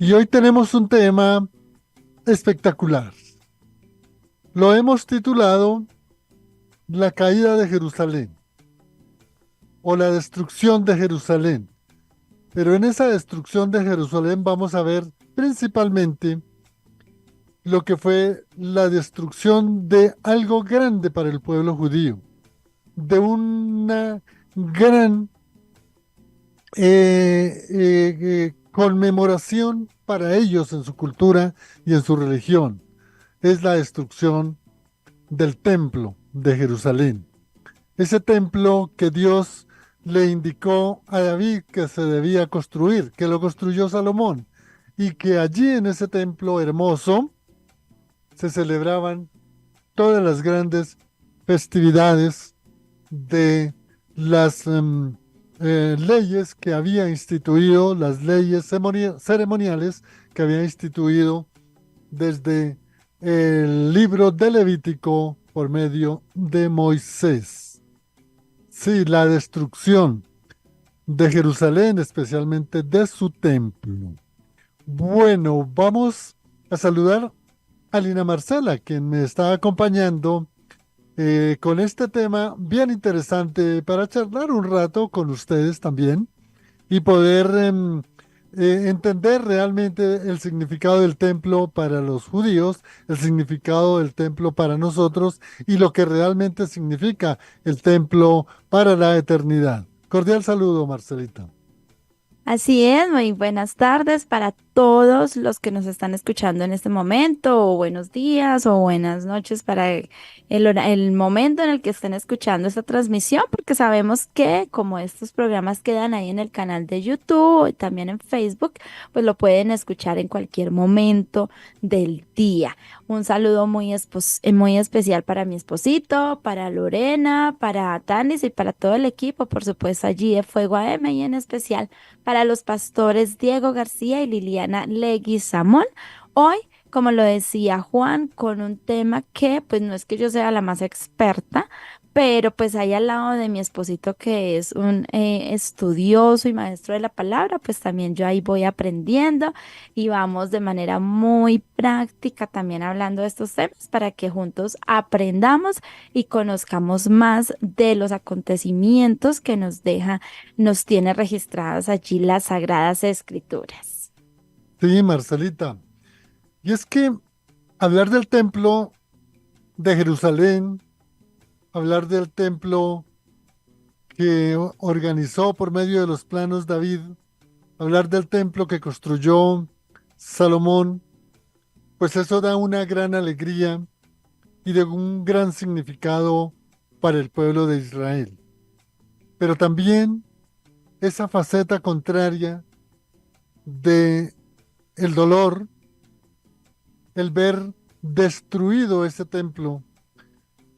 Y hoy tenemos un tema espectacular. Lo hemos titulado La caída de Jerusalén o la destrucción de Jerusalén. Pero en esa destrucción de Jerusalén vamos a ver principalmente lo que fue la destrucción de algo grande para el pueblo judío, de una gran conmemoración para ellos en su cultura y en su religión. Es la destrucción del templo de Jerusalén. Ese templo que Dios le indicó a David que se debía construir, que lo construyó Salomón, y que allí en ese templo hermoso se celebraban todas las grandes festividades de las leyes que había instituido, las leyes ceremoniales que había instituido desde el libro de Levítico por medio de Moisés. Sí, la destrucción de Jerusalén, especialmente de su templo. Bueno, vamos a saludar a Lina Marcela, quien me está acompañando con este tema bien interesante para charlar un rato con ustedes también y poder entender realmente el significado del templo para los judíos, el significado del templo para nosotros y lo que realmente significa el templo para la eternidad. Cordial saludo, Marcelita. Así es, muy buenas tardes para todos los que nos están escuchando en este momento, o buenos días o buenas noches para el momento en el que estén escuchando esta transmisión, porque sabemos que como estos programas quedan ahí en el canal de YouTube y también en Facebook, pues lo pueden escuchar en cualquier momento del día. Un saludo muy especial para mi esposito, para Lorena, para Tanis y para todo el equipo, por supuesto allí de Fuego AM y en especial para los pastores Diego García y Liliana Leguizamón. Hoy, como lo decía Juan, con un tema que pues no es que yo sea la más experta, pero pues ahí al lado de mi esposito que es un estudioso y maestro de la palabra, pues también yo ahí voy aprendiendo y vamos de manera muy práctica también hablando de estos temas para que juntos aprendamos y conozcamos más de los acontecimientos que nos tiene registradas allí las Sagradas Escrituras. Sí, Marcelita. Y es que hablar del templo de Jerusalén, hablar del templo que organizó por medio de los planos David, hablar del templo que construyó Salomón, pues eso da una gran alegría y de un gran significado para el pueblo de Israel. Pero también esa faceta contraria de el dolor, el ver destruido ese templo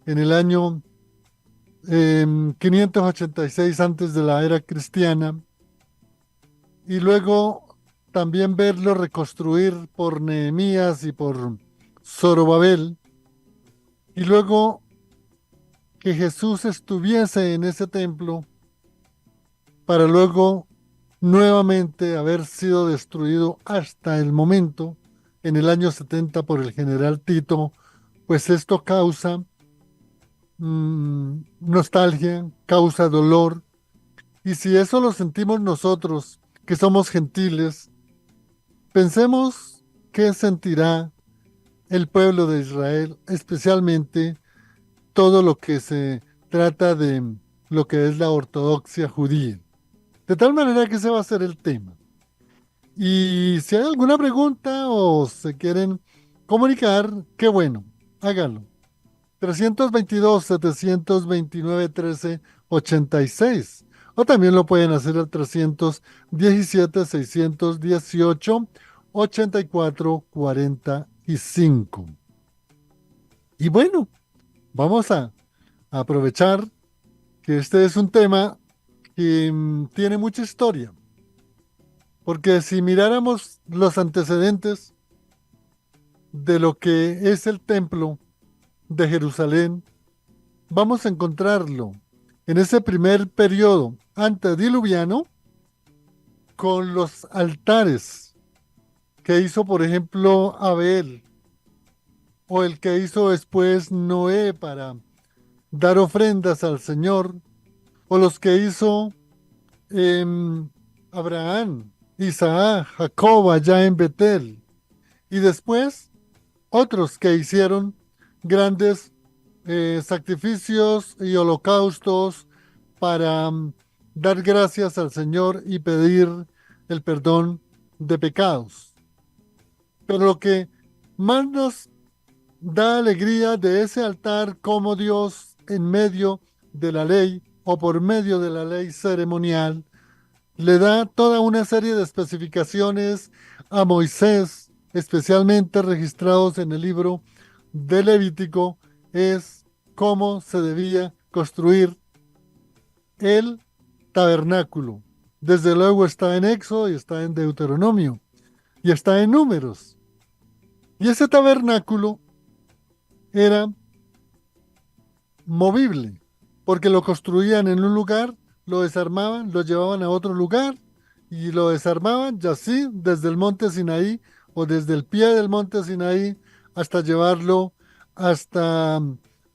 en el año 586 antes de la era cristiana, y luego también verlo reconstruir por Nehemías y por Zorobabel, y luego que Jesús estuviese en ese templo para luego nuevamente haber sido destruido hasta el momento, en el año 70 por el general Tito, pues esto causa nostalgia, causa dolor, y si eso lo sentimos nosotros, que somos gentiles, pensemos qué sentirá el pueblo de Israel, especialmente todo lo que se trata de lo que es la ortodoxia judía. De tal manera que ese va a ser el tema. Y si hay alguna pregunta o se quieren comunicar, qué bueno, háganlo. 322-729-1386. O también lo pueden hacer al 317-618-8445. Y bueno, vamos a aprovechar que este es un tema que tiene mucha historia, porque si miráramos los antecedentes de lo que es el templo de Jerusalén, vamos a encontrarlo en ese primer periodo antediluviano con los altares. que hizo, por ejemplo, Abel, o el que hizo después Noé para dar ofrendas al Señor, o los que hizo em, Abraham, Isaac, Jacob allá en Betel, y después otros que hicieron grandes sacrificios y holocaustos para dar gracias al Señor y pedir el perdón de pecados. Pero lo que más nos da alegría de ese altar, como Dios en medio de la ley o por medio de la ley ceremonial le da toda una serie de especificaciones a Moisés, especialmente registrados en el libro de Levítico, es cómo se debía construir el tabernáculo. Desde luego está en Éxodo y está en Deuteronomio y está en Números. Y ese tabernáculo era movible, porque lo construían en un lugar, lo desarmaban, lo llevaban a otro lugar y lo desarmaban, y así desde el monte Sinaí o desde el pie del monte Sinaí hasta llevarlo hasta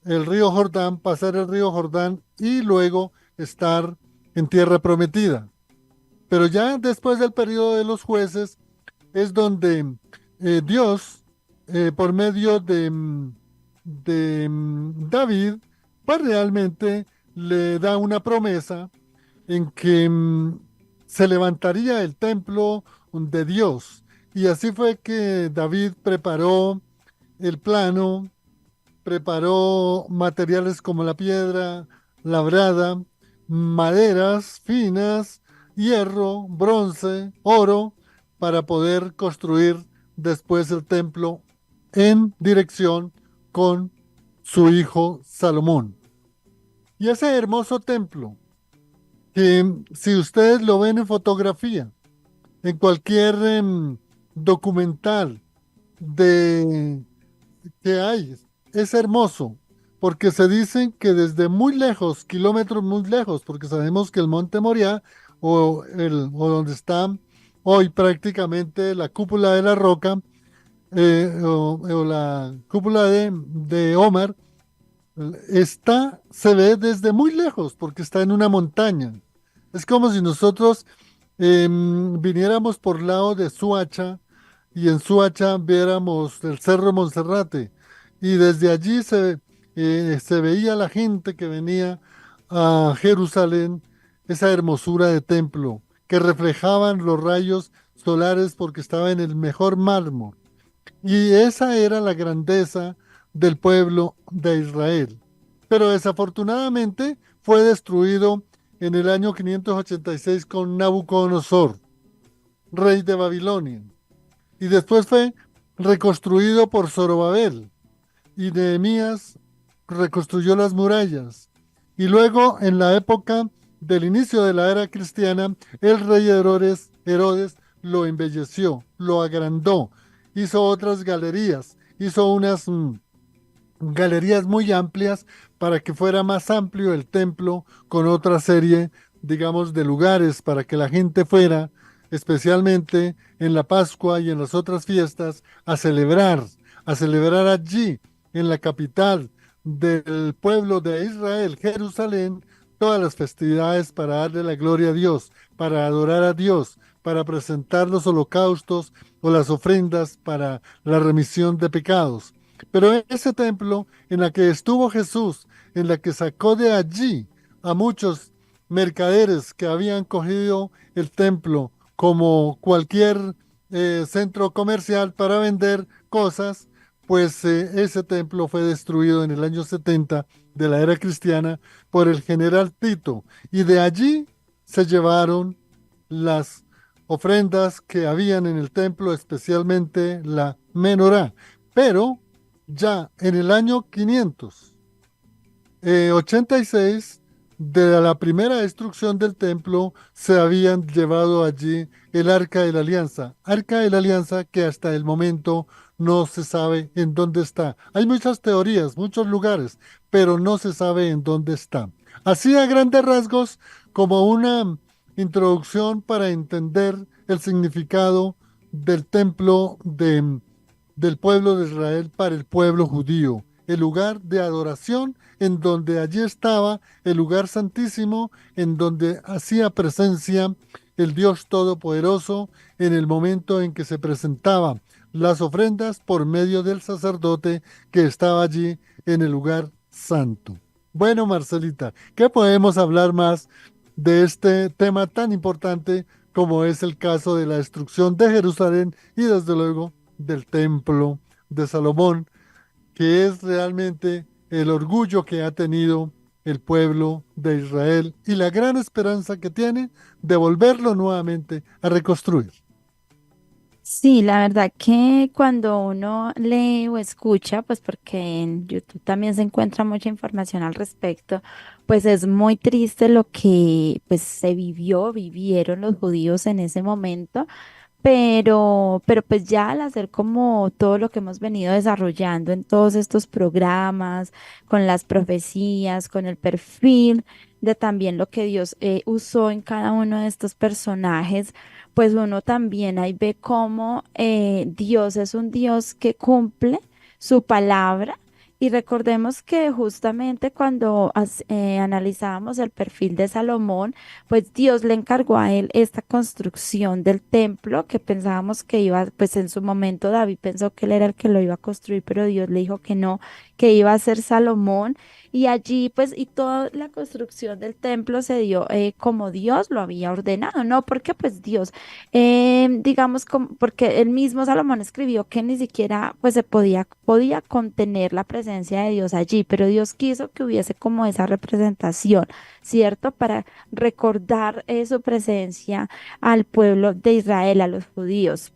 el río Jordán, pasar el río Jordán y luego estar en tierra prometida. Pero ya después del periodo de los jueces es donde Dios, por medio de David, pues realmente le da una promesa en que se levantaría el templo de Dios. Y así fue que David preparó el plano, preparó materiales como la piedra labrada, maderas finas, hierro, bronce, oro, para poder construir después el templo en dirección con su hijo Salomón. Y ese hermoso templo, que si ustedes lo ven en fotografía, en cualquier documental de que hay, es hermoso, porque se dicen que desde muy lejos, kilómetros muy lejos, porque sabemos que el Monte Moriah o donde está hoy prácticamente la cúpula de la roca o la cúpula de Omar, se ve desde muy lejos porque está en una montaña. Es como si nosotros viniéramos por lado de Suacha y en Suacha viéramos el Cerro Monserrate y desde allí se veía la gente que venía a Jerusalén, esa hermosura de templo que reflejaban los rayos solares porque estaba en el mejor mármol. Y esa era la grandeza del pueblo de Israel. Pero desafortunadamente fue destruido en el año 586 con Nabucodonosor, rey de Babilonia. Y después fue reconstruido por Zorobabel. Y Nehemías reconstruyó las murallas. Y luego, en la época del inicio de la era cristiana, el rey Herodes lo embelleció, lo agrandó, hizo otras galerías, hizo unas galerías muy amplias para que fuera más amplio el templo con otra serie, digamos, de lugares para que la gente fuera, especialmente en la Pascua y en las otras fiestas, a celebrar allí, en la capital del pueblo de Israel, Jerusalén, todas las festividades para darle la gloria a Dios, para adorar a Dios, para presentar los holocaustos o las ofrendas para la remisión de pecados. Pero ese templo en la que estuvo Jesús, en la que sacó de allí a muchos mercaderes que habían cogido el templo como cualquier centro comercial para vender cosas, pues ese templo fue destruido en el año 70 de la era cristiana por el general Tito. Y de allí se llevaron las ofrendas que habían en el templo, especialmente la menorá. Pero ya en el año 586 de la primera destrucción del templo se habían llevado allí el Arca de la Alianza que hasta el momento no se sabe en dónde está. Hay muchas teorías, muchos lugares, pero no se sabe en dónde está. Así a grandes rasgos, como una introducción para entender el significado del templo del pueblo de Israel para el pueblo judío, el lugar de adoración en donde allí estaba el lugar santísimo, en donde hacía presencia el Dios Todopoderoso en el momento en que se presentaban las ofrendas por medio del sacerdote que estaba allí en el lugar santo. Bueno, Marcelita, ¿qué podemos hablar más de este tema tan importante como es el caso de la destrucción de Jerusalén y desde luego del templo de Salomón, que es realmente el orgullo que ha tenido el pueblo de Israel y la gran esperanza que tiene de volverlo nuevamente a reconstruir? Sí, la verdad que cuando uno lee o escucha, pues porque en YouTube también se encuentra mucha información al respecto, pues es muy triste lo que pues vivieron los judíos en ese momento. Pero pues ya al hacer como todo lo que hemos venido desarrollando en todos estos programas, con las profecías, con el perfil de también lo que Dios usó en cada uno de estos personajes, pues uno también ahí ve cómo Dios es un Dios que cumple su palabra. Y recordemos que justamente cuando analizábamos el perfil de Salomón, pues Dios le encargó a él esta construcción del templo que pensábamos que iba, pues en su momento David pensó que él era el que lo iba a construir, pero Dios le dijo que no, que iba a ser Salomón. Y allí, pues, y toda la construcción del templo se dio como Dios lo había ordenado, ¿no? Porque, pues, Dios, digamos, como, porque el mismo Salomón escribió que ni siquiera, pues, podía contener la presencia de Dios allí, pero Dios quiso que hubiese como esa representación, ¿cierto? Para recordar su presencia al pueblo de Israel, a los judíos.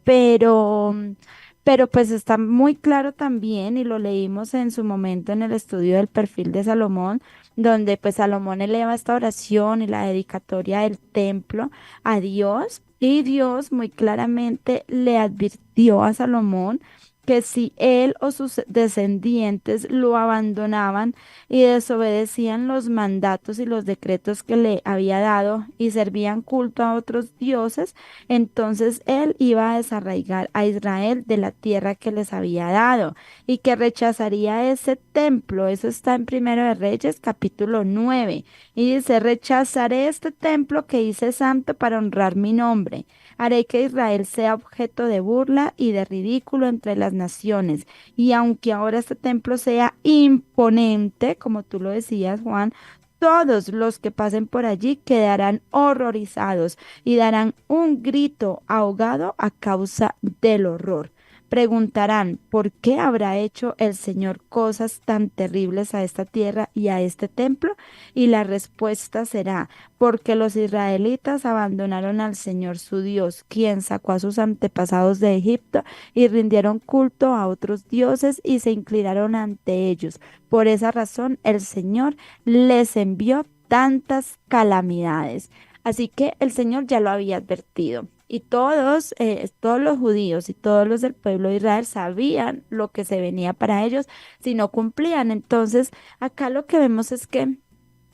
Pero pues está muy claro también, y lo leímos en su momento en el estudio del perfil de Salomón, donde pues Salomón eleva esta oración y la dedicatoria del templo a Dios, y Dios muy claramente le advirtió a Salomón que si él o sus descendientes lo abandonaban y desobedecían los mandatos y los decretos que le había dado y servían culto a otros dioses, entonces él iba a desarraigar a Israel de la tierra que les había dado y que rechazaría ese templo. Eso está en Primero de Reyes, capítulo 9. Y dice, rechazaré este templo que hice santo para honrar mi nombre. Haré que Israel sea objeto de burla y de ridículo entre las naciones. Y aunque ahora este templo sea imponente, como tú lo decías, Juan, todos los que pasen por allí quedarán horrorizados y darán un grito ahogado a causa del horror. Preguntarán, ¿por qué habrá hecho el Señor cosas tan terribles a esta tierra y a este templo? Y la respuesta será, porque los israelitas abandonaron al Señor su Dios, quien sacó a sus antepasados de Egipto y rindieron culto a otros dioses y se inclinaron ante ellos. Por esa razón el Señor les envió tantas calamidades. Así que el Señor ya lo había advertido. Y todos los judíos y todos los del pueblo de Israel sabían lo que se venía para ellos si no cumplían. Entonces, acá lo que vemos es que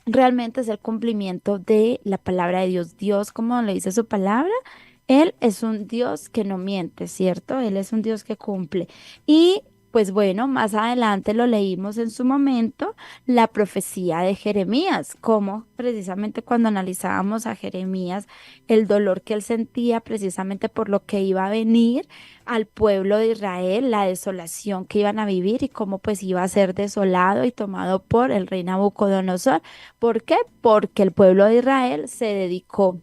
realmente es el cumplimiento de la palabra de Dios. Dios, como le dice su palabra, Él es un Dios que no miente, ¿cierto? Él es un Dios que cumple. Y pues bueno, más adelante lo leímos en su momento, la profecía de Jeremías, como precisamente cuando analizábamos a Jeremías, el dolor que él sentía precisamente por lo que iba a venir al pueblo de Israel, la desolación que iban a vivir y cómo pues iba a ser desolado y tomado por el rey Nabucodonosor. ¿Por qué? Porque el pueblo de Israel se dedicó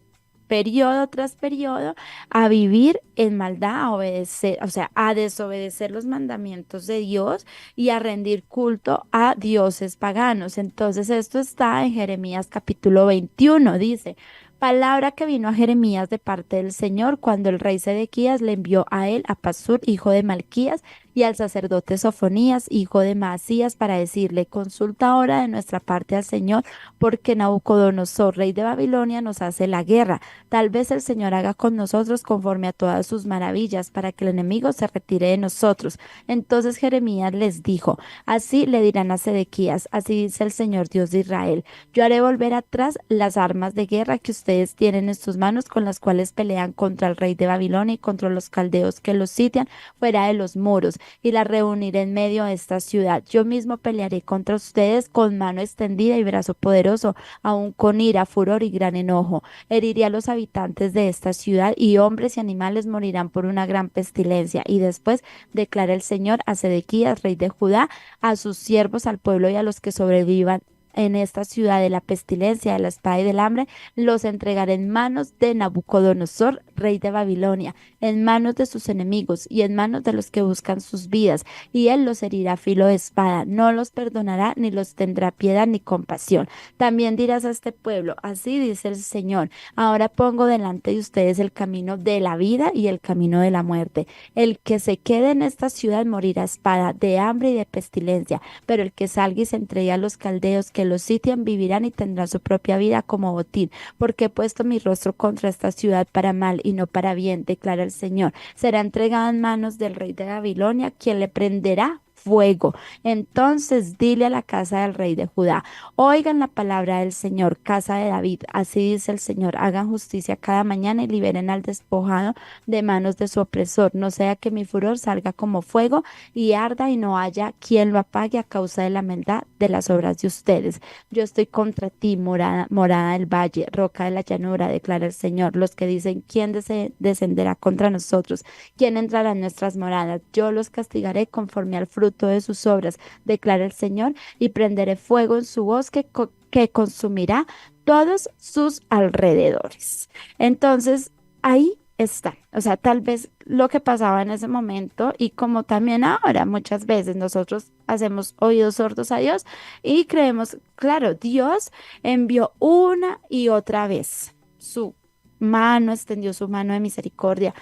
periodo tras periodo a vivir en maldad, a obedecer, o sea, a desobedecer los mandamientos de Dios y a rendir culto a dioses paganos. Entonces, esto está en Jeremías capítulo 21, dice. Palabra que vino a Jeremías de parte del Señor cuando el rey Sedequías le envió a él a Pasur, hijo de Malquías, y al sacerdote Sofonías, hijo de Maasías, para decirle: consulta ahora de nuestra parte al Señor, porque Nabucodonosor, rey de Babilonia, nos hace la guerra. Tal vez el Señor haga con nosotros conforme a todas sus maravillas, para que el enemigo se retire de nosotros. Entonces Jeremías les dijo: así le dirán a Sedequías: así dice el Señor Dios de Israel: yo haré volver atrás las armas de guerra que ustedes tienen en sus manos, con las cuales pelean contra el rey de Babilonia y contra los caldeos que los sitian fuera de los muros, y las reuniré en medio de esta ciudad. Yo mismo pelearé contra ustedes con mano extendida y brazo poderoso, aun con ira, furor y gran enojo. Heriré a los habitantes de esta ciudad, y hombres y animales morirán por una gran pestilencia. Y después declara el Señor a Sedequías, rey de Judá, a sus siervos, al pueblo y a los que sobrevivan en esta ciudad de la pestilencia, de la espada y del hambre, los entregaré en manos de Nabucodonosor, rey de Babilonia, en manos de sus enemigos y en manos de los que buscan sus vidas, y él los herirá a filo de espada, no los perdonará, ni los tendrá piedad ni compasión. También dirás a este pueblo: así dice el Señor: ahora pongo delante de ustedes el camino de la vida y el camino de la muerte. El que se quede en esta ciudad morirá a espada, de hambre y de pestilencia, pero el que salga y se entregue a los caldeos que los sitian vivirán y tendrán su propia vida como botín, porque he puesto mi rostro contra esta ciudad para mal y no para bien, declara el Señor. Será entregada en manos del rey de Babilonia, quien le prenderá fuego. Entonces dile a la casa del rey de Judá: oigan la palabra del Señor, casa de David. Así dice el Señor: hagan justicia cada mañana y liberen al despojado de manos de su opresor, no sea que mi furor salga como fuego y arda, y no haya quien lo apague a causa de la maldad de las obras de ustedes. Yo estoy contra ti, morada, morada del valle, roca de la llanura, declara el Señor. Los que dicen: ¿quién descenderá contra nosotros? ¿Quién entrará en nuestras moradas? Yo los castigaré conforme al fruto de sus obras, declara el Señor, y prenderé fuego en su bosque que consumirá todos sus alrededores. Entonces, ahí está. O sea, tal vez lo que pasaba en ese momento, y como también ahora muchas veces nosotros hacemos oídos sordos a Dios y creemos: claro, Dios envió una y otra vez su mano, extendió su mano de misericordia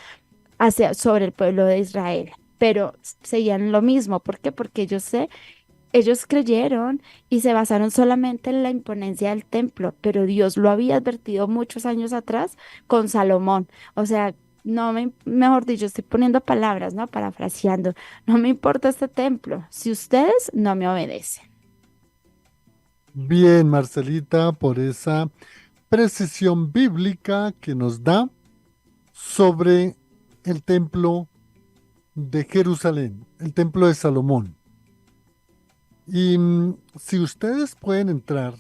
sobre el pueblo de Israel. Pero seguían lo mismo. ¿Por qué? Porque ellos creyeron y se basaron solamente en la imponencia del templo, pero Dios lo había advertido muchos años atrás con Salomón. O sea, no me, mejor dicho, estoy poniendo palabras, ¿no? Parafraseando: no me importa este templo si ustedes no me obedecen. Bien, Marcelita, por esa precisión bíblica que nos da sobre el templo de Jerusalén, el templo de Salomón. Y si ustedes pueden entrar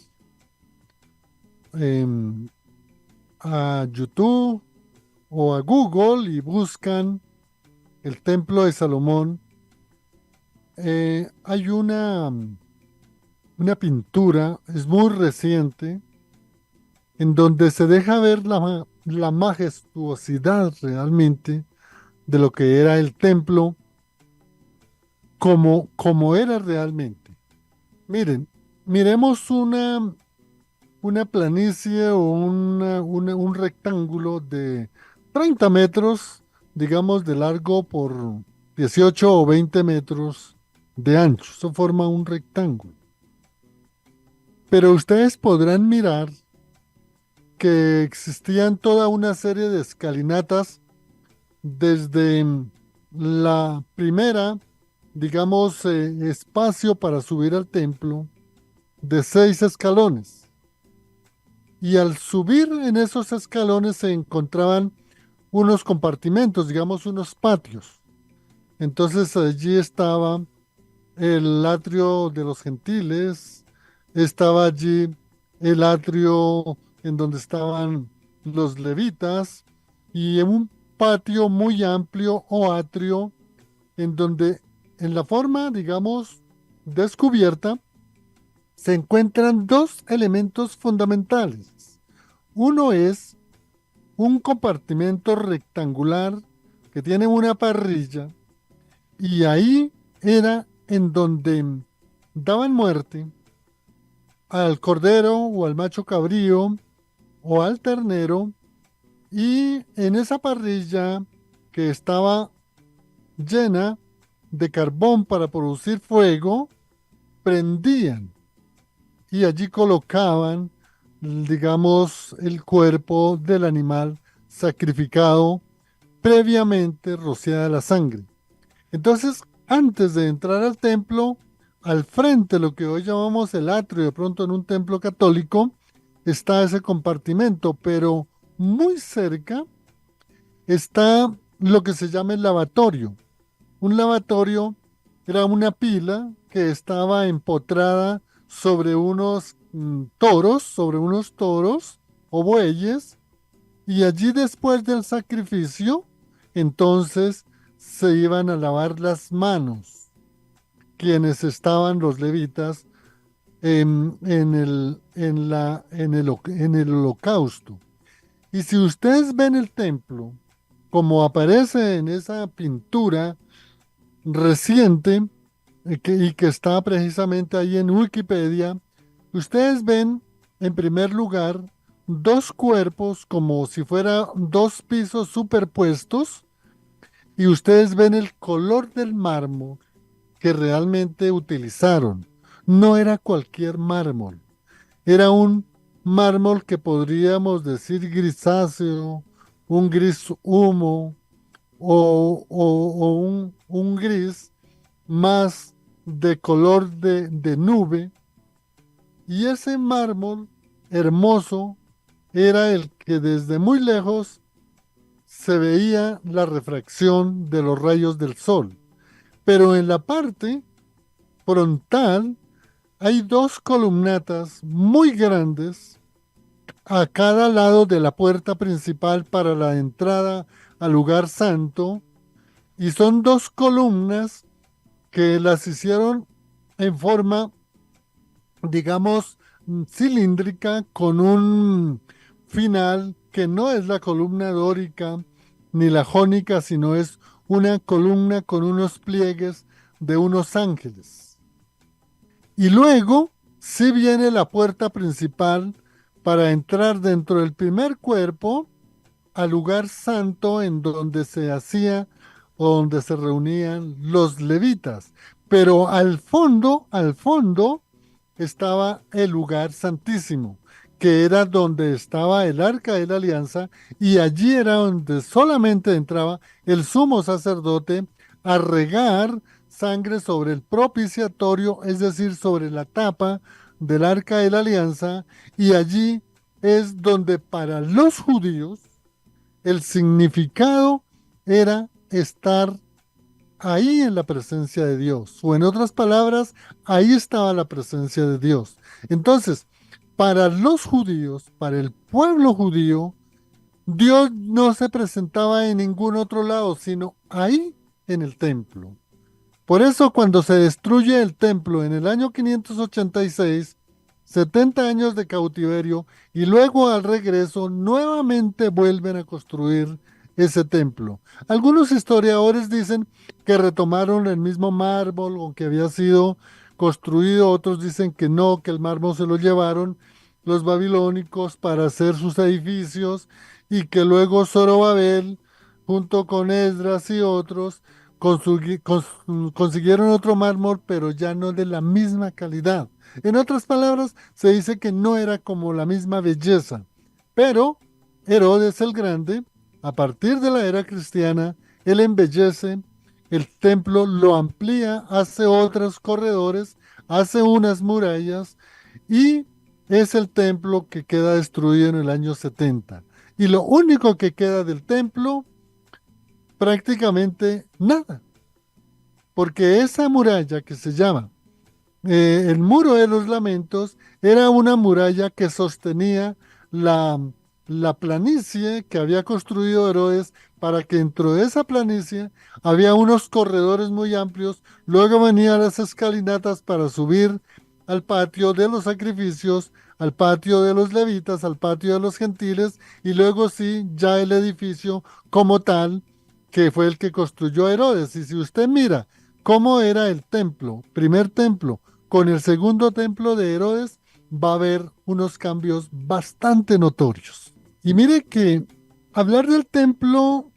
em, a YouTube o a Google y buscan el templo de Salomón, hay una pintura, es muy reciente, en donde se deja ver la majestuosidad realmente de lo que era el templo, como era realmente. Miren, miremos una planicie o un rectángulo de 30 metros, digamos, de largo por 18 o 20 metros de ancho. Eso forma un rectángulo. Pero ustedes podrán mirar que existían toda una serie de escalinatas desde la primera, digamos, espacio para subir al templo de 6 escalones. Y al subir en esos escalones se encontraban unos compartimentos, digamos, unos patios. Entonces allí estaba el atrio de los gentiles, estaba allí el atrio en donde estaban los levitas, y en un patio muy amplio o atrio en donde en la forma, digamos, descubierta se encuentran dos elementos fundamentales. Uno es un compartimento rectangular que tiene una parrilla, y ahí era en donde daban muerte al cordero o al macho cabrío o al ternero, y en esa parrilla que estaba llena de carbón para producir fuego, prendían y allí colocaban, digamos, el cuerpo del animal sacrificado, previamente rociada la sangre. Entonces, antes de entrar al templo, al frente, lo que hoy llamamos el atrio, de pronto en un templo católico, está ese compartimento, pero muy cerca está lo que se llama el lavatorio. Un lavatorio era una pila que estaba empotrada sobre unos sobre unos toros o bueyes, y allí después del sacrificio, entonces se iban a lavar las manos quienes estaban los levitas en el holocausto. Y si ustedes ven el templo, como aparece en esa pintura reciente y que está precisamente ahí en Wikipedia, ustedes ven en primer lugar dos cuerpos como si fuera dos pisos superpuestos, y ustedes ven el color del mármol que realmente utilizaron. No era cualquier mármol, era un mármol que podríamos decir grisáceo, un gris humo o un gris más de color de nube. Y ese mármol hermoso era el que desde muy lejos se veía la refracción de los rayos del sol. Pero en la parte frontal hay dos columnatas muy grandes a cada lado de la puerta principal para la entrada al lugar santo, y son dos columnas que las hicieron en forma, digamos, cilíndrica, con un final que no es la columna dórica ni la jónica, sino es una columna con unos pliegues de unos ángeles. Y luego sí viene la puerta principal para entrar dentro del primer cuerpo al lugar santo en donde se hacía o donde se reunían los levitas. Pero al fondo estaba el lugar santísimo, que era donde estaba el arca de la alianza, y allí era donde solamente entraba el sumo sacerdote a regar sangre sobre el propiciatorio, es decir, sobre la tapa del arca de la alianza, y allí es donde para los judíos el significado era estar ahí en la presencia de Dios, o en otras palabras, ahí estaba la presencia de Dios. Entonces, para los judíos, para el pueblo judío, Dios no se presentaba en ningún otro lado, sino ahí en el templo. Por eso cuando se destruye el templo en el año 586, 70 años de cautiverio, y luego al regreso nuevamente vuelven a construir ese templo. Algunos historiadores dicen que retomaron el mismo mármol o que había sido construido, otros dicen que no, que el mármol se lo llevaron los babilónicos para hacer sus edificios, y que luego Zorobabel, junto con Esdras y otros, consiguieron otro mármol, pero ya no de la misma calidad. En otras palabras, se dice que no era como la misma belleza. Pero Herodes el Grande, a partir de la era cristiana, él embellece el templo, lo amplía, hace otros corredores, hace unas murallas, y es el templo que queda destruido en el año 70. Y lo único que queda del templo, prácticamente nada, porque esa muralla que se llama el Muro de los Lamentos era una muralla que sostenía la, la planicie que había construido Herodes, para que dentro de esa planicie había unos corredores muy amplios, luego venían las escalinatas para subir al patio de los sacrificios, al patio de los levitas, al patio de los gentiles, y luego sí, ya el edificio como tal, que fue el que construyó Herodes. Y si usted mira cómo era el templo, primer templo, con el segundo templo de Herodes, va a haber unos cambios bastante notorios. Y mire que hablar del templo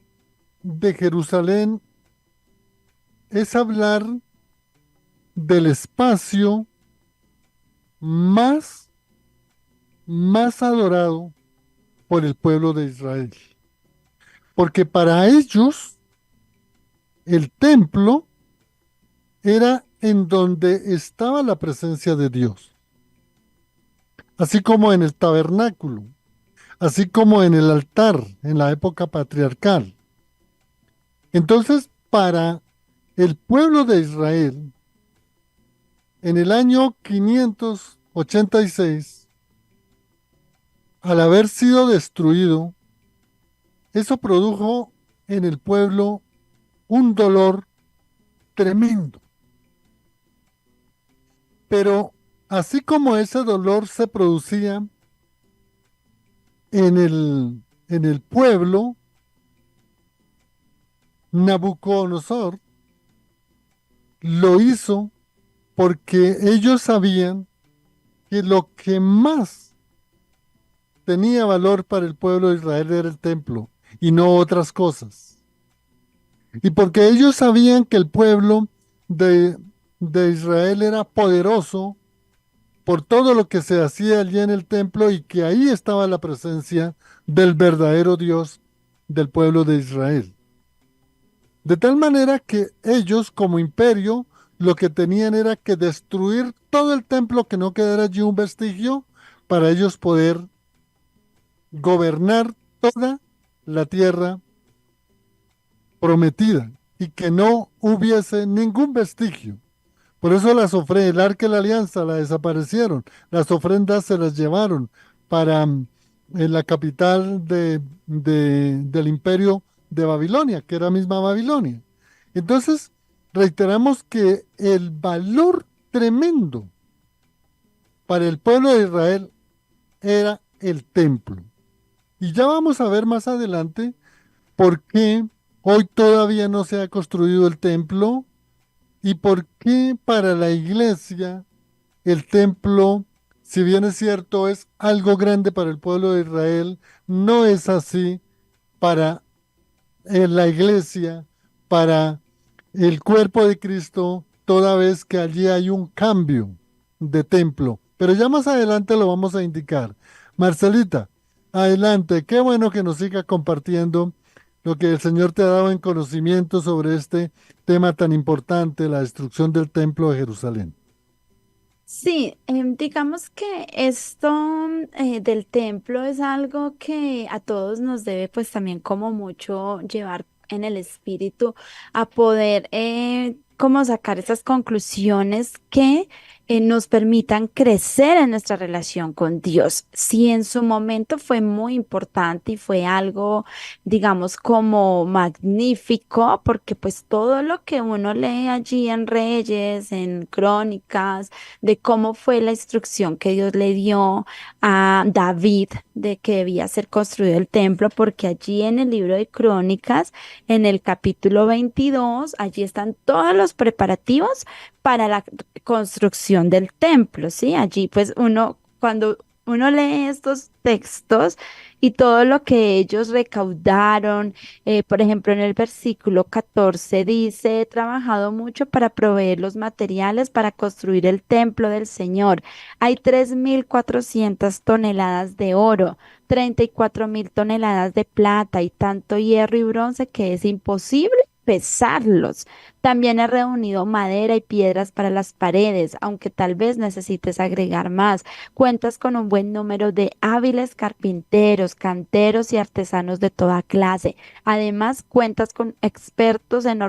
de Jerusalén es hablar del espacio más, más adorado por el pueblo de Israel. Porque para ellos el templo era en donde estaba la presencia de Dios, así como en el tabernáculo, así como en el altar en la época patriarcal. Entonces, para el pueblo de Israel, en el año 586, al haber sido destruido, eso produjo en el pueblo un dolor tremendo. Pero así como ese dolor se producía en el pueblo, Nabucodonosor lo hizo porque ellos sabían que lo que más tenía valor para el pueblo de Israel era el templo y no otras cosas. Y porque ellos sabían que el pueblo de, de Israel era poderoso por todo lo que se hacía allí en el templo y que ahí estaba la presencia del verdadero Dios del pueblo de Israel. De tal manera que ellos como imperio lo que tenían era que destruir todo el templo, que no quedara allí un vestigio, para ellos poder gobernar toda la tierra prometida y que no hubiese ningún vestigio. Por eso el arca de la alianza la desaparecieron, las ofrendas se las llevaron para en la capital del imperio de Babilonia, que era misma Babilonia. Entonces, reiteramos que el valor tremendo para el pueblo de Israel era el templo. Y ya vamos a ver más adelante por qué hoy todavía no se ha construido el templo y por qué para la iglesia el templo, si bien es cierto, es algo grande para el pueblo de Israel, no es así para la iglesia, para el cuerpo de Cristo, toda vez que allí hay un cambio de templo. Pero ya más adelante lo vamos a indicar. Marcelita, adelante, qué bueno que nos siga compartiendo lo que el Señor te ha dado en conocimiento sobre este tema tan importante, la destrucción del templo de Jerusalén. Sí, digamos que esto del templo es algo que a todos nos debe pues también como mucho llevar en el espíritu a poder como sacar esas conclusiones que nos permitan crecer en nuestra relación con Dios. Si en su momento fue muy importante y fue algo, digamos, como magnífico, porque pues todo lo que uno lee allí en Reyes, en Crónicas, de cómo fue la instrucción que Dios le dio a David de que debía ser construido el templo, porque allí en el libro de Crónicas, en el capítulo 22, allí están todos los preparativos para la construcción del templo, ¿sí? Allí pues uno, cuando uno lee estos textos y todo lo que ellos recaudaron, por ejemplo, en el versículo 14 dice, he trabajado mucho para proveer los materiales para construir el templo del Señor. Hay 3.400 toneladas de oro, 34.000 toneladas de plata y tanto hierro y bronce que es imposible pesarlos. También he reunido madera y piedras para las paredes, aunque tal vez necesites agregar más. Cuentas con un buen número de hábiles carpinteros, canteros y artesanos de toda clase. Además, cuentas con expertos en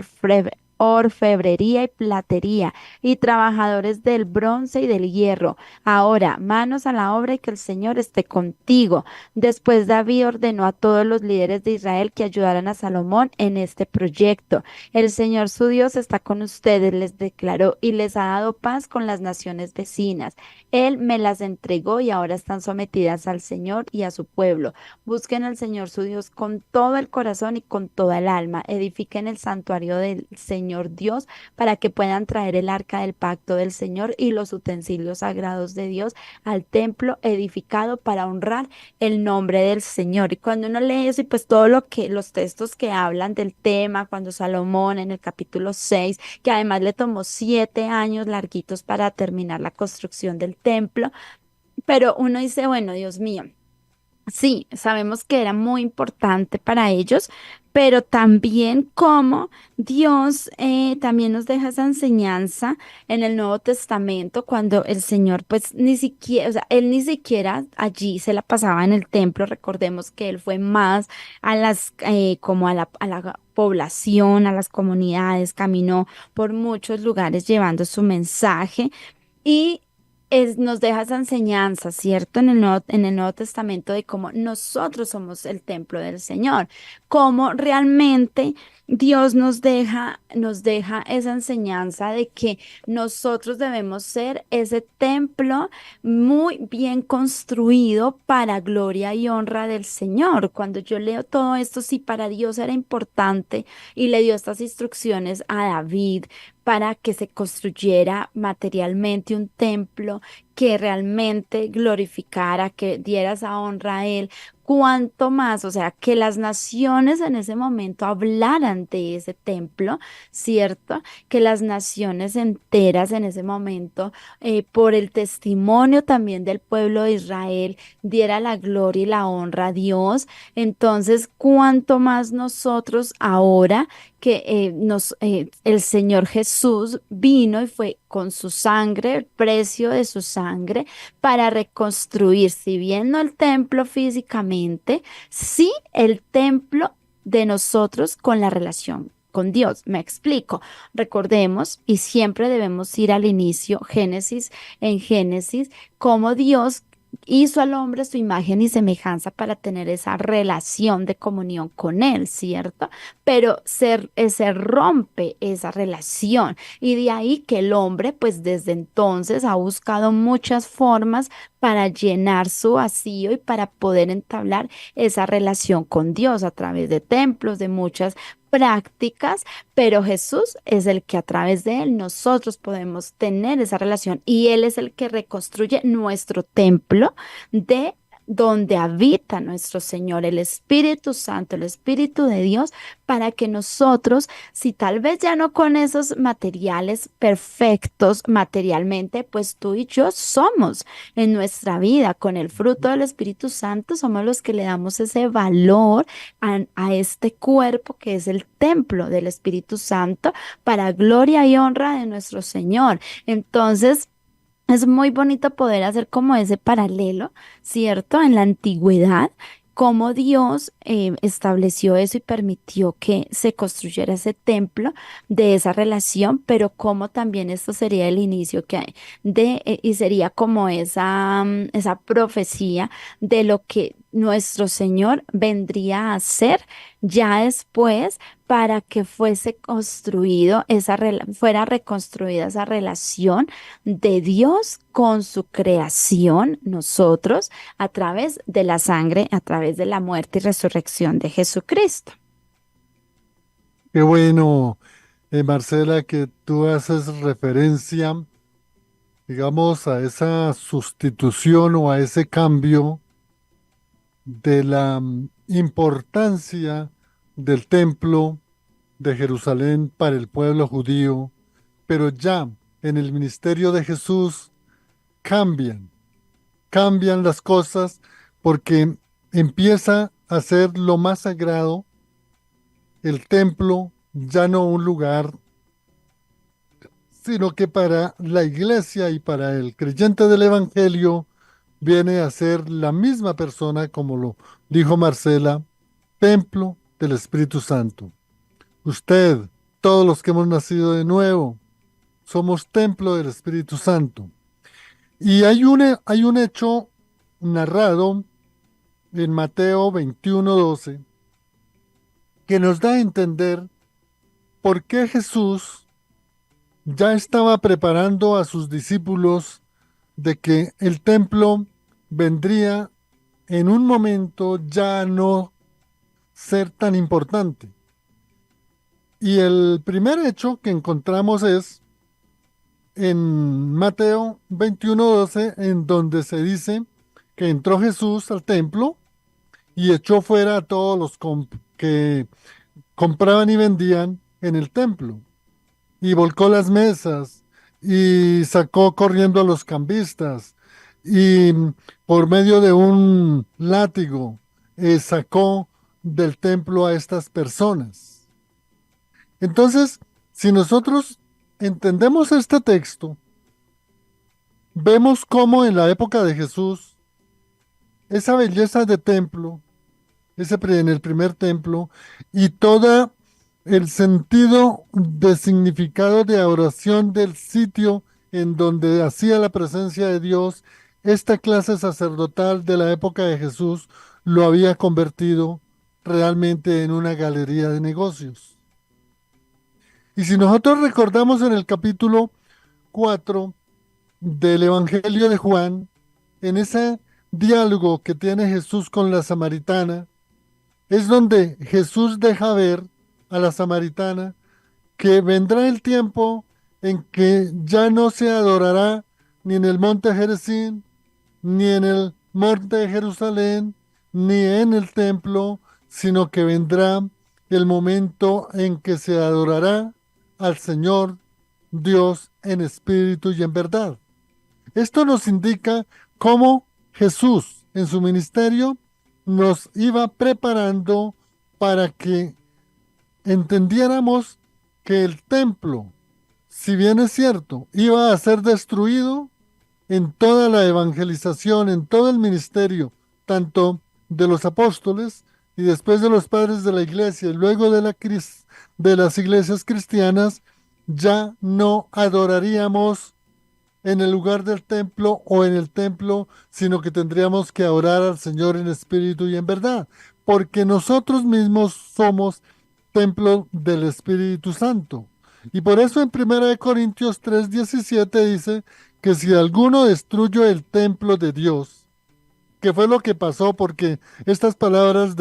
orfebrería y platería y trabajadores del bronce y del hierro. Ahora, manos a la obra y que el Señor esté contigo. Después David ordenó a todos los líderes de Israel que ayudaran a Salomón en este proyecto. El Señor su Dios está con ustedes, les declaró, y les ha dado paz con las naciones vecinas. Él me las entregó y ahora están sometidas al Señor y a su pueblo. Busquen al Señor su Dios con todo el corazón y con toda el alma. Edifiquen el santuario del Señor Señor Dios para que puedan traer el arca del pacto del Señor y los utensilios sagrados de Dios al templo edificado para honrar el nombre del Señor. Y cuando uno lee eso y pues todo lo que los textos que hablan del tema, cuando Salomón en el capítulo 6, que además le tomó 7 años larguitos para terminar la construcción del templo, pero uno dice, bueno, Dios mío. Sí, sabemos que era muy importante para ellos, pero también como Dios también nos deja esa enseñanza en el Nuevo Testamento, cuando el Señor pues ni siquiera, o sea, él ni siquiera allí se la pasaba en el templo. Recordemos que él fue más a las, como a la población, a las comunidades, caminó por muchos lugares llevando su mensaje. Y nos deja esa enseñanza, ¿cierto? En el Nuevo Testamento de cómo nosotros somos el templo del Señor, cómo realmente Dios nos deja esa enseñanza de que nosotros debemos ser ese templo muy bien construido para gloria y honra del Señor. Cuando yo leo todo esto, sí, para Dios era importante y le dio estas instrucciones a David para que se construyera materialmente un templo que realmente glorificara, que diera esa honra a Él. Cuanto más, o sea, que las naciones en ese momento hablaran de ese templo, ¿cierto? Que las naciones enteras en ese momento, por el testimonio también del pueblo de Israel, diera la gloria y la honra a Dios. Entonces, cuanto más nosotros ahora que el Señor Jesús vino y fue con su sangre, el precio de su sangre, para reconstruir, si bien no el templo físicamente, sí el templo de nosotros con la relación con Dios. Me explico. Recordemos, y siempre debemos ir al inicio, en Génesis, cómo Dios hizo al hombre a su imagen y semejanza para tener esa relación de comunión con él, ¿cierto? Pero se rompe esa relación y de ahí que el hombre pues desde entonces ha buscado muchas formas para llenar su vacío y para poder entablar esa relación con Dios a través de templos, de muchas prácticas, pero Jesús es el que a través de él nosotros podemos tener esa relación y él es el que reconstruye nuestro templo de donde habita nuestro Señor, el Espíritu Santo, el Espíritu de Dios, para que nosotros, si tal vez ya no con esos materiales perfectos materialmente, pues tú y yo somos en nuestra vida, con el fruto del Espíritu Santo, somos los que le damos ese valor a este cuerpo que es el templo del Espíritu Santo para gloria y honra de nuestro Señor. Entonces, es muy bonito poder hacer como ese paralelo, ¿cierto? En la antigüedad, cómo Dios estableció eso y permitió que se construyera ese templo de esa relación, pero cómo también esto sería el inicio que hay y sería como esa profecía de lo que nuestro Señor vendría a hacer ya después para que fuese construido fuera reconstruida esa relación de Dios con su creación, nosotros, a través de la sangre, a través de la muerte y resurrección de Jesucristo. Qué bueno, Marcela, que tú haces referencia, digamos, a esa sustitución o a ese cambio de la importancia del templo de Jerusalén para el pueblo judío, pero ya en el ministerio de Jesús cambian las cosas porque empieza a ser lo más sagrado el templo, ya no un lugar, sino que para la iglesia y para el creyente del Evangelio viene a ser la misma persona, como lo dijo Marcela, templo del Espíritu Santo. Usted, todos los que hemos nacido de nuevo, somos templo del Espíritu Santo. Y hay un hecho narrado en Mateo 21:12 que nos da a entender por qué Jesús ya estaba preparando a sus discípulos de que el templo vendría en un momento ya no ser tan importante. Y el primer hecho que encontramos es en Mateo 21:12, en donde se dice que entró Jesús al templo y echó fuera a todos los que compraban y vendían en el templo, y volcó las mesas y sacó corriendo a los cambistas y por medio de un látigo sacó del templo a estas personas. Entonces, si nosotros entendemos este texto, vemos cómo en la época de Jesús, esa belleza de templo, en el primer templo, y todo el sentido de significado de oración del sitio en donde hacía la presencia de Dios, esta clase sacerdotal de la época de Jesús lo había convertido realmente en una galería de negocios. Y si nosotros recordamos en el capítulo 4 del Evangelio de Juan, en ese diálogo que tiene Jesús con la samaritana, es donde Jesús deja ver a la samaritana que vendrá el tiempo en que ya no se adorará ni en el monte Gerizim, ni en el monte de Jerusalén, ni en el templo, sino que vendrá el momento en que se adorará al Señor Dios en espíritu y en verdad. Esto nos indica cómo Jesús en su ministerio nos iba preparando para que entendiéramos que el templo, si bien es cierto, iba a ser destruido en toda la evangelización, en todo el ministerio, tanto de los apóstoles y después de los padres de la iglesia y luego de las iglesias cristianas, ya no adoraríamos en el lugar del templo o en el templo, sino que tendríamos que orar al Señor en espíritu y en verdad, porque nosotros mismos somos templo del Espíritu Santo. Y por eso en 1 Corintios 3:17 dice que si alguno destruye el templo de Dios, que fue lo que pasó, porque estas palabras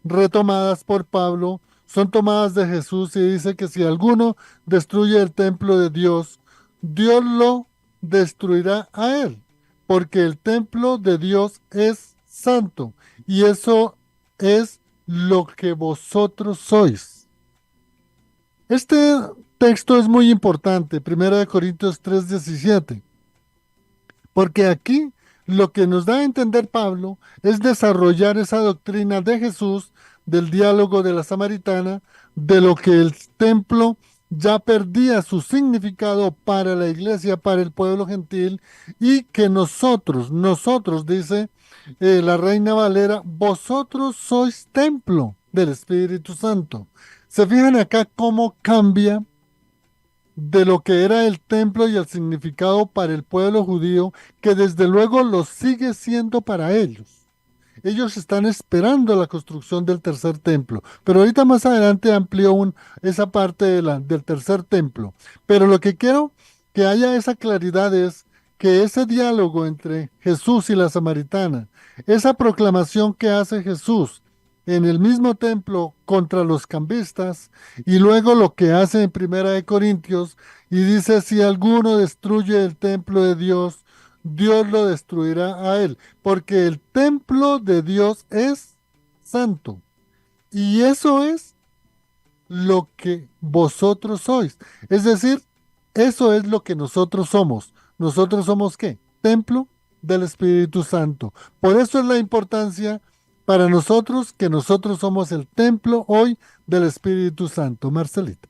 retomadas por Pablo son tomadas de Jesús y dice que si alguno destruye el templo de Dios, Dios lo destruirá a él, porque el templo de Dios es santo y eso es lo que vosotros sois. Este texto es muy importante, 1 Corintios 3:17, porque aquí lo que nos da a entender Pablo es desarrollar esa doctrina de Jesús, del diálogo de la samaritana, de lo que el templo ya perdía su significado para la iglesia, para el pueblo gentil, y que nosotros, dice la Reina Valera, vosotros sois templo del Espíritu Santo. ¿Se fijan acá cómo cambia de lo que era el templo y el significado para el pueblo judío, que desde luego lo sigue siendo para ellos? Ellos están esperando la construcción del tercer templo, pero ahorita más adelante amplió esa parte del tercer templo. Pero lo que quiero que haya esa claridad es que ese diálogo entre Jesús y la samaritana, esa proclamación que hace Jesús en el mismo templo contra los cambistas, y luego lo que hace en 1 Corintios y dice, si alguno destruye el templo de Dios, Dios lo destruirá a él, porque el templo de Dios es santo. Y eso es lo que vosotros sois. Es decir, eso es lo que nosotros somos. ¿Nosotros somos qué? Templo del Espíritu Santo. Por eso es la importancia para nosotros que nosotros somos el templo hoy del Espíritu Santo. Marcelita.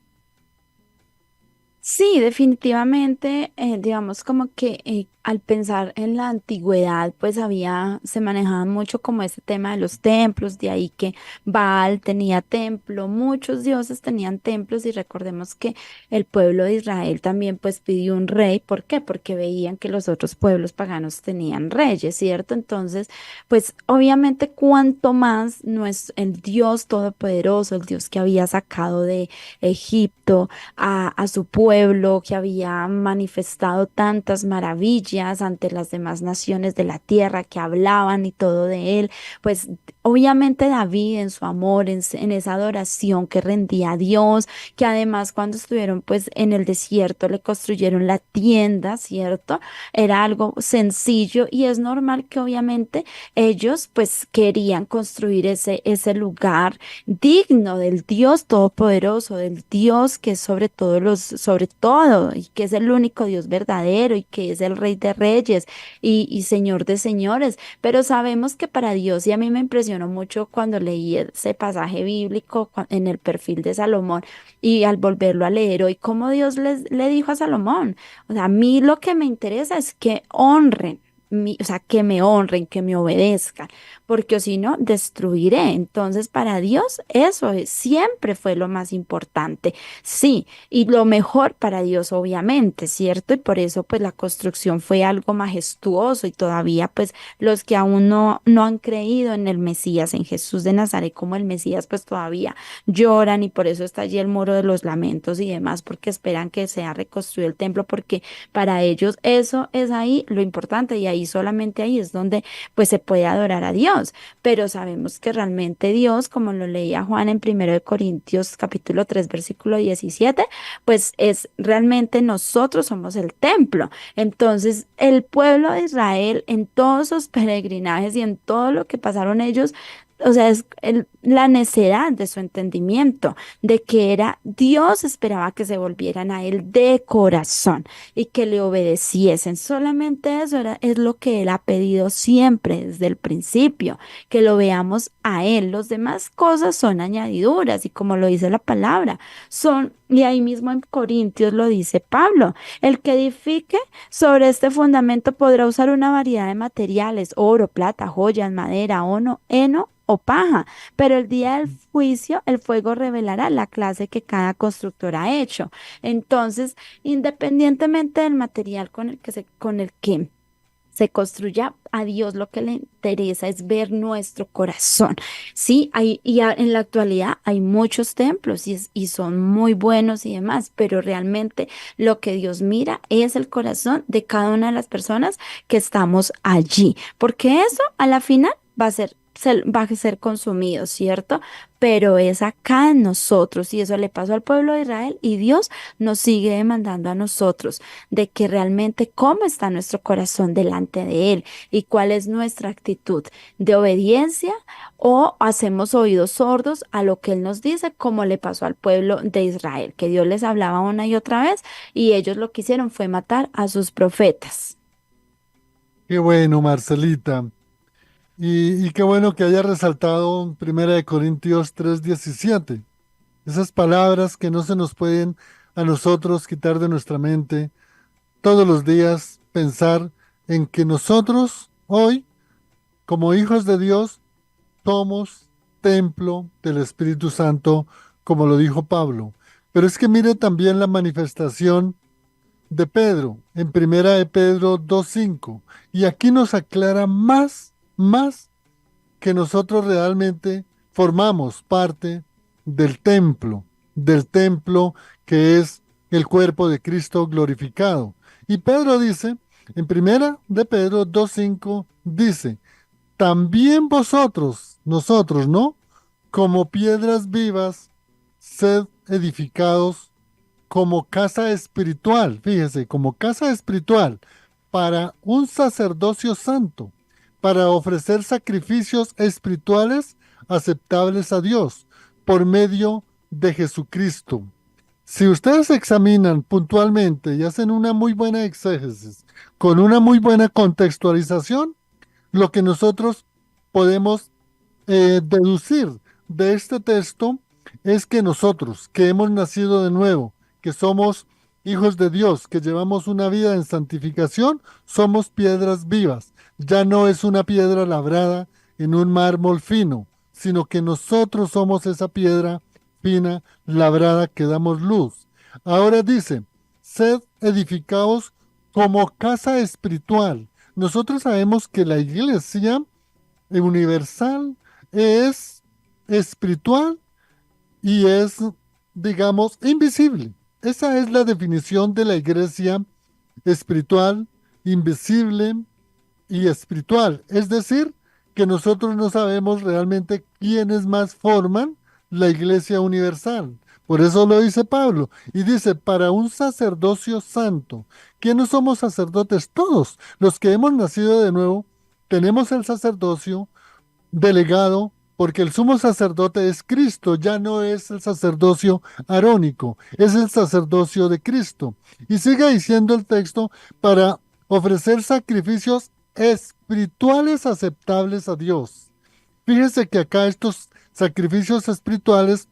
Sí, definitivamente, digamos como que al pensar en la antigüedad, pues se manejaba mucho como ese tema de los templos, de ahí que Baal tenía templo, muchos dioses tenían templos y recordemos que el pueblo de Israel también pues pidió un rey, ¿por qué? Porque veían que los otros pueblos paganos tenían reyes, ¿cierto? Entonces, pues obviamente cuanto más no es el Dios todopoderoso, el Dios que había sacado de Egipto, a su pueblo, que había manifestado tantas maravillas ante las demás naciones de la tierra que hablaban y todo de él, pues obviamente David en su amor, en esa adoración que rendía a Dios, que además cuando estuvieron pues en el desierto le construyeron la tienda, ¿cierto? Era algo sencillo y es normal que obviamente ellos pues querían construir ese lugar digno del Dios todopoderoso, del Dios que es sobre todo, y que es el único Dios verdadero y que es el Rey de Reyes y Señor de señores. Pero sabemos que para Dios, y a mí me impresionó mucho cuando leí ese pasaje bíblico en el perfil de Salomón y al volverlo a leer hoy, cómo Dios le dijo a Salomón, o sea, a mí lo que me interesa es que honren. O sea, que me honren, que me obedezcan, porque o si no, destruiré. Entonces, para Dios, siempre fue lo más importante. Sí, y lo mejor para Dios, obviamente, ¿cierto? Y por eso, pues, la construcción fue algo majestuoso y todavía, pues, los que aún no han creído en el Mesías, en Jesús de Nazaret como el Mesías, pues todavía lloran y por eso está allí el muro de los lamentos y demás, porque esperan que sea reconstruido el templo, porque para ellos eso es ahí lo importante y ahí solamente ahí es donde pues se puede adorar a Dios. Pero sabemos que realmente Dios, como lo leía Juan en 1 Corintios capítulo 3 versículo 17, pues es realmente nosotros somos el templo. Entonces, el pueblo de Israel en todos sus peregrinajes y en todo lo que pasaron ellos, o sea, es la necedad de su entendimiento, de que era Dios esperaba que se volvieran a Él de corazón y que le obedeciesen. Solamente eso es lo que Él ha pedido siempre desde el principio, que lo veamos a Él. Los demás cosas son añadiduras y como lo dice la palabra, y ahí mismo en Corintios lo dice Pablo, el que edifique sobre este fundamento podrá usar una variedad de materiales, oro, plata, joyas, madera, heno o paja, pero el día del juicio el fuego revelará la clase que cada constructor ha hecho. Entonces, independientemente del material con el que se construya, a Dios lo que le interesa es ver nuestro corazón. Sí, en la actualidad hay muchos templos y son muy buenos y demás, pero realmente lo que Dios mira es el corazón de cada una de las personas que estamos allí, porque eso a la final va a ser consumido, ¿cierto? Pero es acá en nosotros y eso le pasó al pueblo de Israel y Dios nos sigue demandando a nosotros de que realmente cómo está nuestro corazón delante de Él y cuál es nuestra actitud de obediencia o hacemos oídos sordos a lo que Él nos dice, como le pasó al pueblo de Israel, que Dios les hablaba una y otra vez y ellos lo que hicieron fue matar a sus profetas. Qué bueno, Marcelita. Y qué bueno que haya resaltado en 1 Corintios 3:17. Esas palabras que no se nos pueden a nosotros quitar de nuestra mente todos los días, pensar en que nosotros hoy, como hijos de Dios, somos templo del Espíritu Santo, como lo dijo Pablo. Pero es que mire también la manifestación de Pedro en 1 de Pedro 2:5. Y aquí nos aclara más que nosotros realmente formamos parte del templo que es el cuerpo de Cristo glorificado. Y Pedro dice, en 1 de Pedro 2:5, dice, también vosotros, nosotros, ¿no? Como piedras vivas, sed edificados como casa espiritual, fíjese, como casa espiritual para un sacerdocio santo, para ofrecer sacrificios espirituales aceptables a Dios por medio de Jesucristo. Si ustedes examinan puntualmente y hacen una muy buena exégesis, con una muy buena contextualización, lo que nosotros podemos deducir de este texto es que nosotros, que hemos nacido de nuevo, que somos hijos de Dios, que llevamos una vida en santificación, somos piedras vivas. Ya no es una piedra labrada en un mármol fino, sino que nosotros somos esa piedra fina, labrada, que damos luz. Ahora dice, sed edificados como casa espiritual. Nosotros sabemos que la iglesia universal es espiritual y es, digamos, invisible. Esa es la definición de la iglesia espiritual, invisible y espiritual. Es decir, que nosotros no sabemos realmente quiénes más forman la iglesia universal. Por eso lo dice Pablo. Y dice, para un sacerdocio santo. ¿Quiénes somos sacerdotes? Todos. Los que hemos nacido de nuevo, tenemos el sacerdocio delegado, porque el sumo sacerdote es Cristo, ya no es el sacerdocio arónico, es el sacerdocio de Cristo. Y sigue diciendo el texto, para ofrecer sacrificios espirituales aceptables a Dios. Fíjese que acá estos sacrificios espirituales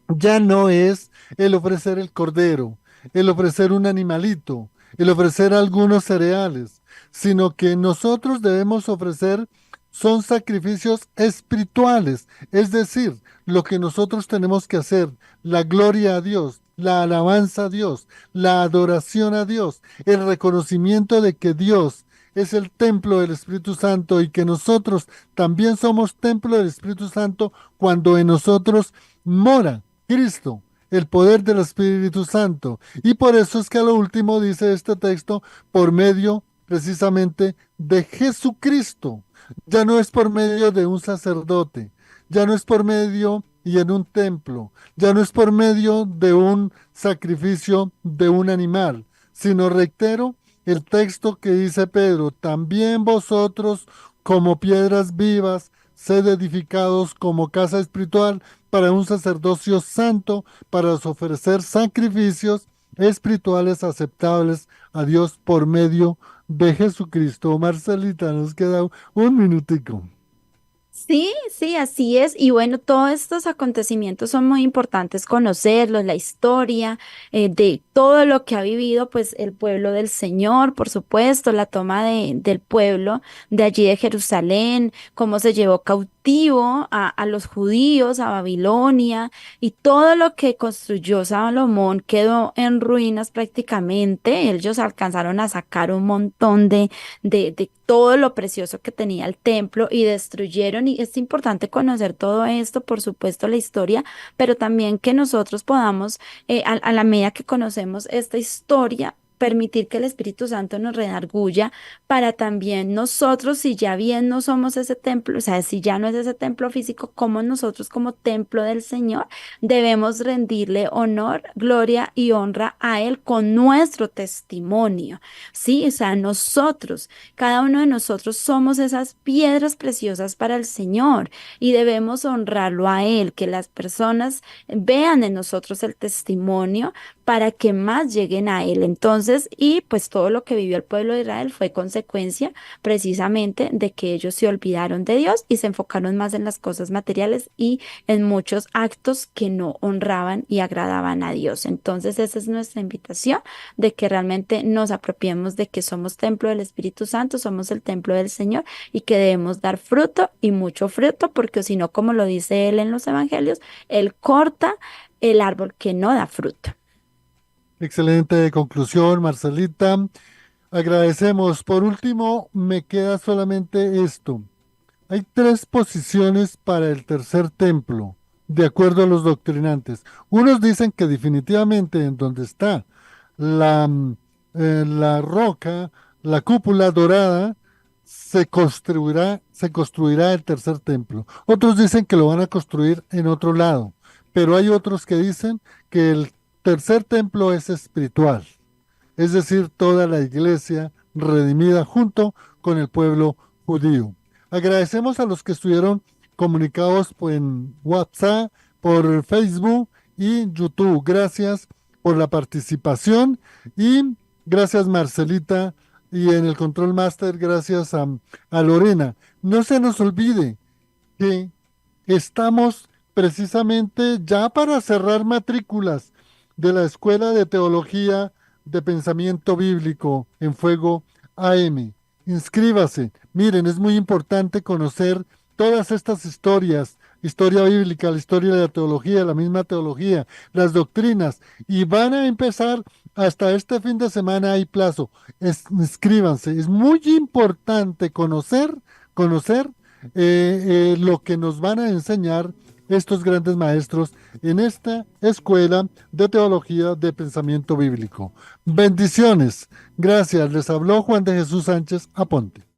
ya no es el ofrecer el cordero, el ofrecer un animalito, el ofrecer algunos cereales, sino que nosotros debemos ofrecer son sacrificios espirituales, es decir, lo que nosotros tenemos que hacer, la gloria a Dios, la alabanza a Dios, la adoración a Dios, el reconocimiento de que Dios es el templo del Espíritu Santo y que nosotros también somos templo del Espíritu Santo cuando en nosotros mora Cristo, el poder del Espíritu Santo. Y por eso es que a lo último dice este texto, por medio precisamente de Jesucristo. Ya no es por medio de un sacerdote, ya no es por medio y en un templo, ya no es por medio de un sacrificio de un animal, sino reitero el texto que dice Pedro, también vosotros como piedras vivas, sed edificados como casa espiritual para un sacerdocio santo, para ofrecer sacrificios espirituales aceptables a Dios por medio de Jesucristo. Marcelita, nos queda un minutico. Sí, sí, así es. Y bueno, todos estos acontecimientos son muy importantes conocerlos, la historia de todo lo que ha vivido, pues el pueblo del Señor, por supuesto, la toma del pueblo de allí de Jerusalén, cómo se llevó cautivo a los judíos, a Babilonia, y todo lo que construyó Salomón quedó en ruinas prácticamente. Ellos alcanzaron a sacar un montón de todo lo precioso que tenía el templo y destruyeron. Y es importante conocer todo esto, por supuesto, la historia, pero también que nosotros podamos, a la medida que conocemos esta historia, permitir que el Espíritu Santo nos redarguya para también nosotros, si ya bien no somos ese templo, o sea, si ya no es ese templo físico, como nosotros como templo del Señor, debemos rendirle honor, gloria y honra a Él con nuestro testimonio, ¿sí? O sea, nosotros, cada uno de nosotros somos esas piedras preciosas para el Señor y debemos honrarlo a Él, que las personas vean en nosotros el testimonio para que más lleguen a Él. Entonces, y pues todo lo que vivió el pueblo de Israel fue consecuencia precisamente de que ellos se olvidaron de Dios y se enfocaron más en las cosas materiales y en muchos actos que no honraban y agradaban a Dios. Entonces, esa es nuestra invitación de que realmente nos apropiemos de que somos templo del Espíritu Santo, somos el templo del Señor y que debemos dar fruto y mucho fruto, porque si no, como lo dice Él en los evangelios, Él corta el árbol que no da fruto. Excelente conclusión, Marcelita. Agradecemos. Por último, me queda solamente esto. Hay tres posiciones para el tercer templo, de acuerdo a los doctrinantes. Unos dicen que definitivamente en donde está la, la roca, la cúpula dorada, se construirá el tercer templo. Otros dicen que lo van a construir en otro lado, pero hay otros que dicen que el tercer templo es espiritual, es decir, toda la iglesia redimida junto con el pueblo judío. Agradecemos a los que estuvieron comunicados en WhatsApp, por Facebook y YouTube. Gracias por la participación y gracias Marcelita y en el Control Master gracias a Lorena. No se nos olvide que estamos precisamente ya para cerrar matrículas de la Escuela de Teología de Pensamiento Bíblico en Fuego AM. Inscríbase. Miren, es muy importante conocer todas estas historias, historia bíblica, la historia de la teología, la misma teología, las doctrinas, y van a empezar hasta este fin de semana hay plazo. Inscríbanse. Es muy importante conocer lo que nos van a enseñar estos grandes maestros en esta escuela de teología de pensamiento bíblico. Bendiciones. Gracias. Les habló Juan de Jesús Sánchez Aponte.